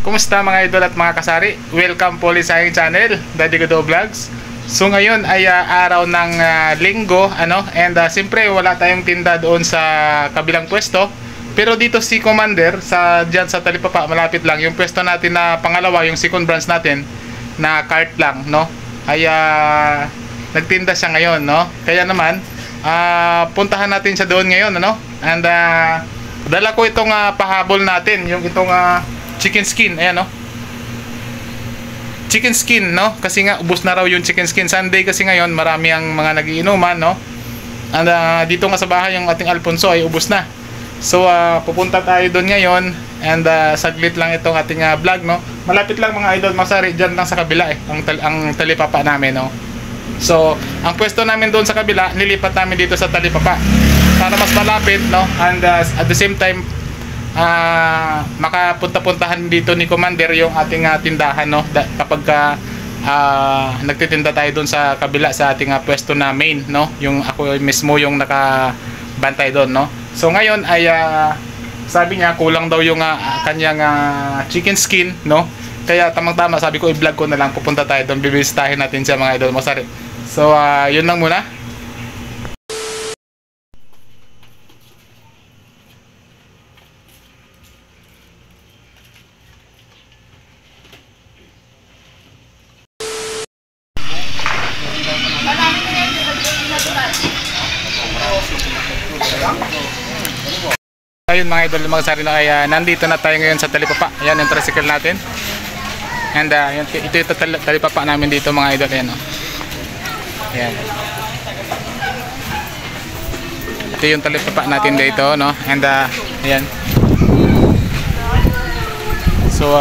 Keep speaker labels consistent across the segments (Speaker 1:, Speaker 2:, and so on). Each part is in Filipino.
Speaker 1: Kumusta mga idol at mga kasari? Welcome po ulit sa aking channel, Daddy Godo Vlogs. So ngayon ay araw ng linggo, and siyempre wala tayong tinda doon sa kabilang pwesto. Pero dito si Commander, dyan sa Talipapa, malapit lang. Yung pwesto natin na pangalawa, yung second branch natin, na cart lang, no? Ay nagtinda siya ngayon, no? Kaya naman, puntahan natin siya doon ngayon, And dala ko itong pahabol natin, yung itong chicken skin, ayan, no? Chicken skin, no? Kasi nga ubos na raw yung chicken skin. Sunday kasi ngayon, marami ang mga nagiinuman, no? And dito nga sa bahay yung ating Alfonso ay ubos na. So pupunta tayo doon ngayon, and saglit lang itong ating vlog, no? Malapit lang mga idol, masari diyan lang sa kabila ang Talipapa namin, no? So ang pwesto namin doon sa kabila, nilipat namin dito sa Talipapa para mas malapit, no? And at the same time makapunta-puntahan dito ni Commander yung ating tindahan, no? Kapag nagtitinda tayo doon sa kabila sa ating pwesto na main, no? Yung ako mismo yung nakabantay doon, no? So ngayon ay sabi niya kulang daw yung kanyang chicken skin, no? Kaya tamang-tama sabi ko i-vlog ko na lang, pupunta tayo doon, bibisitahin natin siya mga idol, masari. So yun lang muna. Ayun mga idol, mga sarili na kaya nandito na tayo ngayon sa Talipapa. Ayan yung tricycle natin. And ito yung Talipapa namin dito mga idol. Ayan, no? Ayan. Ito yung Talipapa natin dito, no? And ayan. So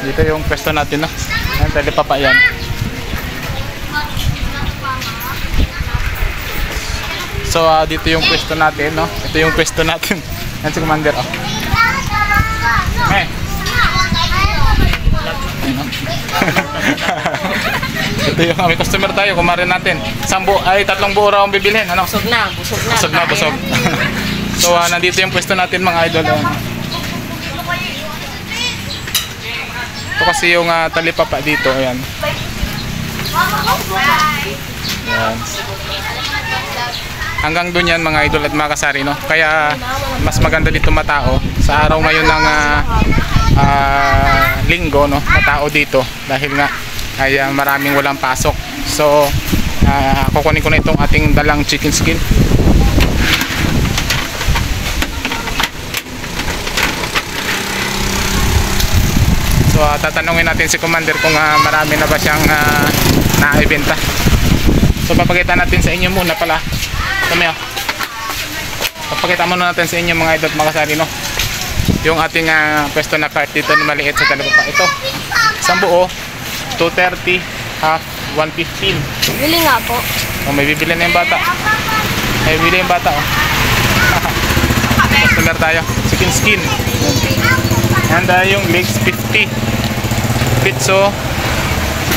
Speaker 1: dito yung pwesto natin, no? Ayan, Talipapa yan. So dito yung pwesto natin, no? Ito yung pwesto natin. Yan si Commander, oh. Ito yung may customer tayo, kumarin natin. Tatlong buo raw ang bibilhin, ano?
Speaker 2: Busog na.
Speaker 1: Busog. So nandito yung pwesto natin mga idol. Ito kasi yung Talipapa dito, ayan. Ayan. Hanggang doon yan mga idol at mga kasari, no? Kaya mas maganda dito matao sa araw ngayon ng linggo, no? Matao dito dahil nga ay maraming walang pasok. So kukunin ko na itong ating dalang chicken skin. So tatanungin natin si Commander kung marami na ba siyang naibenta. So papakita natin sa inyo muna pala. Papakita muna natin sa inyo mga idol, mga kasari, no? Yung ating pwesto na cart dito na maliit sa Talipapa. Ito, isang buo, 230, half, 115.
Speaker 2: Bili nga po.
Speaker 1: May bibili na yung bata. May bibili yung bata, oh. Customer tayo, chicken skin. And yung legs 50, pizzo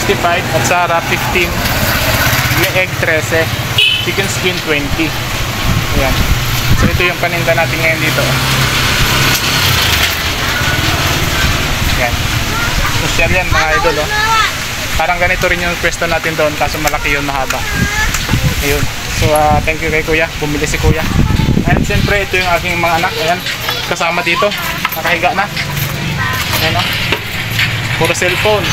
Speaker 1: 65, at sara 15, egg 13, chicken skin 20. Ayan. So ito yung paninda natin ngayon dito. Ayan. Social yan mga idol, oh. Parang ganito rin yung pwesto natin doon, kaso malaki yun, mahaba. Ayun. So thank you kay kuya, bumili si kuya. And siyempre ito yung aking mga anak. Ayan, kasama dito, nakahiga na. Ayan, oh. Puro cellphone.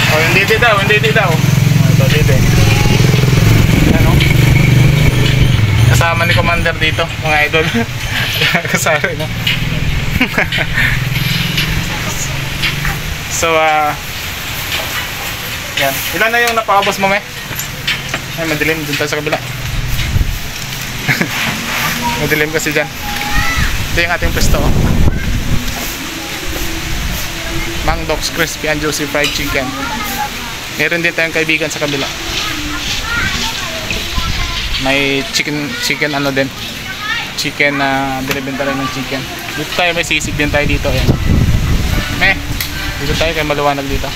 Speaker 1: Oh, hindi daw. Ito dito. Kasama ni Commander dito mga idol. Kasari, no? So yan. Ilan na yung napakabos mo, me? Ay, madilim dun tayo sa kabila. Madilim kasi dyan. Ito yung ating pwesto, oh. Mang Doc's Crispy and Juicy Fried Chicken. Meron din tayong kaibigan sa kabila. May chicken din. Chicken na binibenta rin ng chicken. Dito tayo, may sisig din tayo dito. Ayan. Dito tayo kay maluwanag dito.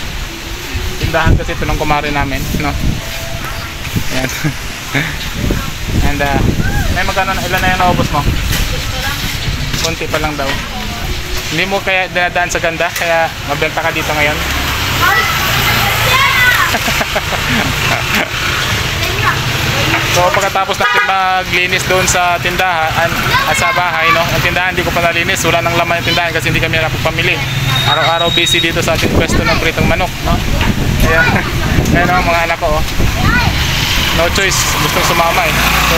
Speaker 1: Tindahan kasi ito ng kumari namin, no? Ayan. And may magkano na, ilan na yung naubos mo? Konti pa lang daw. Hindi mo kaya dinadaan sa ganda, kaya mabenta ka dito ngayon. So pagkatapos natin maglinis doon sa tindahan at sa bahay, no? Ang tindahan hindi ko pa nalinis, wala nang laman yung tindahan kasi hindi kami nakapagpamili. Araw-araw busy dito sa ating pwesto ng pritong manok, no? Kaya, kaya naman mga anak ko, oh. No choice, gustong sumama eh. So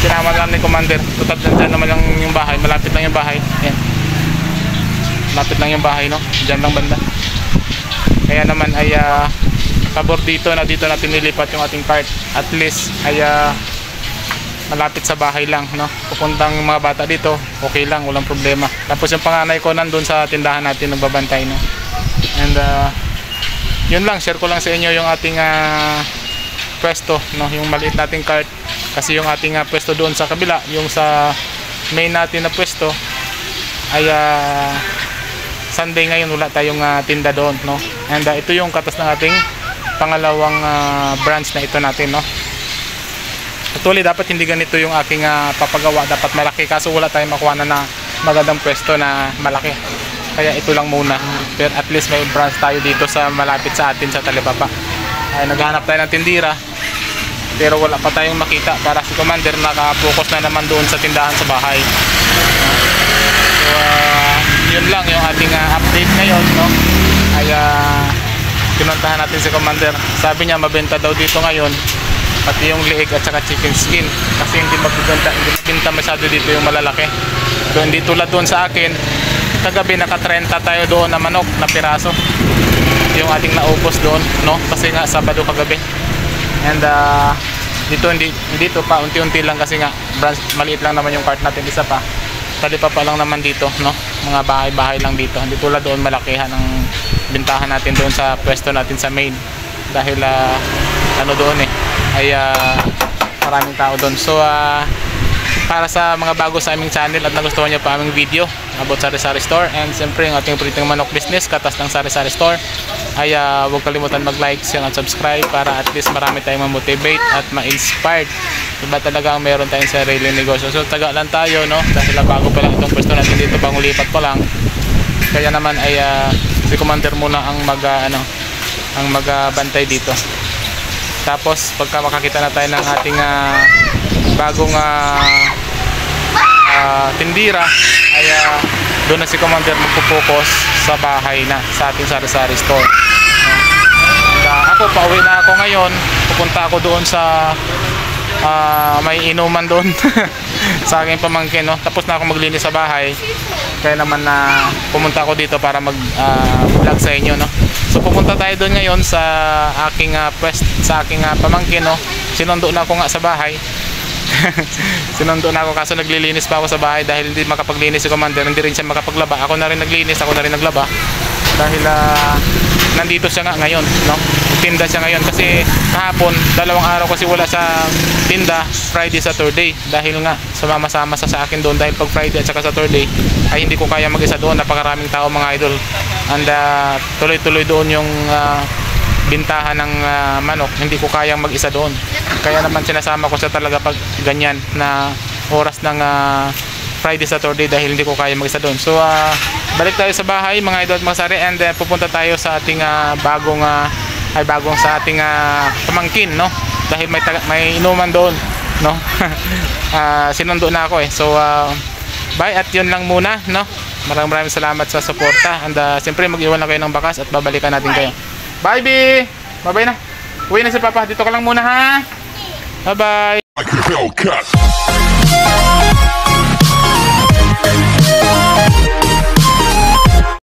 Speaker 1: sinama lang ni Commander. Total dyan naman yung bahay, malapit lang yung bahay. Ayan. Malapit lang yung bahay, no? Diyan lang banda. Kaya naman ay pabor dito natin nilipat yung ating cart. At least ay malapit sa bahay lang, no? Pupuntang yung mga bata dito, okay lang, walang problema. Tapos yung panganay ko nandun sa tindahan natin nagbabantay, no? And yun lang, share ko lang sa inyo yung ating pwesto, no? Yung maliit nating cart. Kasi yung ating pwesto doon sa kabila, yung sa main natin na pwesto ay Sunday ngayon wala tayong tinda doon, no? And ito yung katas ng ating pangalawang branch na ito natin, no? Actually dapat hindi ganito yung aking papagawa, dapat malaki, kaso wala tayong makuha na magandang pwesto na malaki, kaya ito lang muna. Pero at least may branch tayo dito sa malapit sa atin sa Talibaba. Ay naghahanap tayo ng tindira pero wala pa tayong makita para si Commander naka-focus na naman doon sa tindahan sa bahay. So yun lang yung ating update ngayon, no? Ay pinuntahan natin si Commander. Sabi niya mabenta daw dito ngayon pati yung liig at saka chicken skin kasi hindi mabenta masyado dito yung malalaki. So hindi tulad doon sa akin, kagabi naka 30 tayo doon na manok na piraso yung ating naupos doon, no? Kasi nga Sabado kagabi. And dito pa unti-unti lang kasi nga branch, maliit lang naman yung cart natin, isa pa Talibaba lang naman dito, no? Mga bahay-bahay lang dito, hindi tulad doon malakihan ng bintahan natin doon sa pwesto natin sa main dahil ano doon ay maraming tao doon. So para sa mga bago sa aming channel at nagustuhan nyo pa aming video about sari-sari store and siyempre yung ating pritong manok business, katas ng sari-sari store, ay huwag kalimutan mag-like, share at subscribe para at least marami tayong ma-motivate at ma-inspired. Diba talagang meron tayong sarili negosyo. So taga lang tayo, no? Dahil bago pa lang itong pwesto natin dito, bagong lipat pa lang. Kaya naman ay si Commander muna ang magbantay dito. Tapos pagka makakita na tayo ng ating bagong tindira ay doon na si Commander magpo-focus sa bahay na sa ating sari-sari store. Ako pauwi na ako ngayon, pupunta ako doon sa may inuman doon sa aking pamangkin, no? Tapos na ako maglinis sa bahay, kaya naman pumunta ako dito para vlog sa inyo, no? So pupunta tayo doon ngayon sa aking pamangkin, no? Sinundo na ako nga sa bahay. Sinundo na ako kaso naglilinis pa ako sa bahay dahil hindi makapaglinis si Commander, hindi rin siya makapaglaba. Ako na rin naglinis, ako na rin naglaba dahil nandito siya nga ngayon, no? Tinda siya ngayon kasi kahapon 2 araw kasi wala sa tinda, Friday, Saturday, dahil nga sumama-sama sa akin doon dahil pag Friday at saka Saturday ay hindi ko kaya mag-isa doon, napakaraming tao mga idol, and tuloy-tuloy doon yung bintahan ng manok, hindi ko kayang mag-isa doon, kaya naman sinasama ko siya talaga pag ganyan na oras ng Friday, Saturday dahil hindi ko kaya mag-isa doon. So balik tayo sa bahay mga idol at mga sari, and pupunta tayo sa ating bagong sa ating pamangkin, no? Dahil may inuman doon, no? Sinundo na ako so bye at yun lang muna, no? Maraming salamat sa suporta, and siyempre mag-iwan na kayo ng bakas at babalikan natin kayo. Bye B! Bye-bye na. Uwi na si Papa, dito ka lang muna ha. Bye-bye.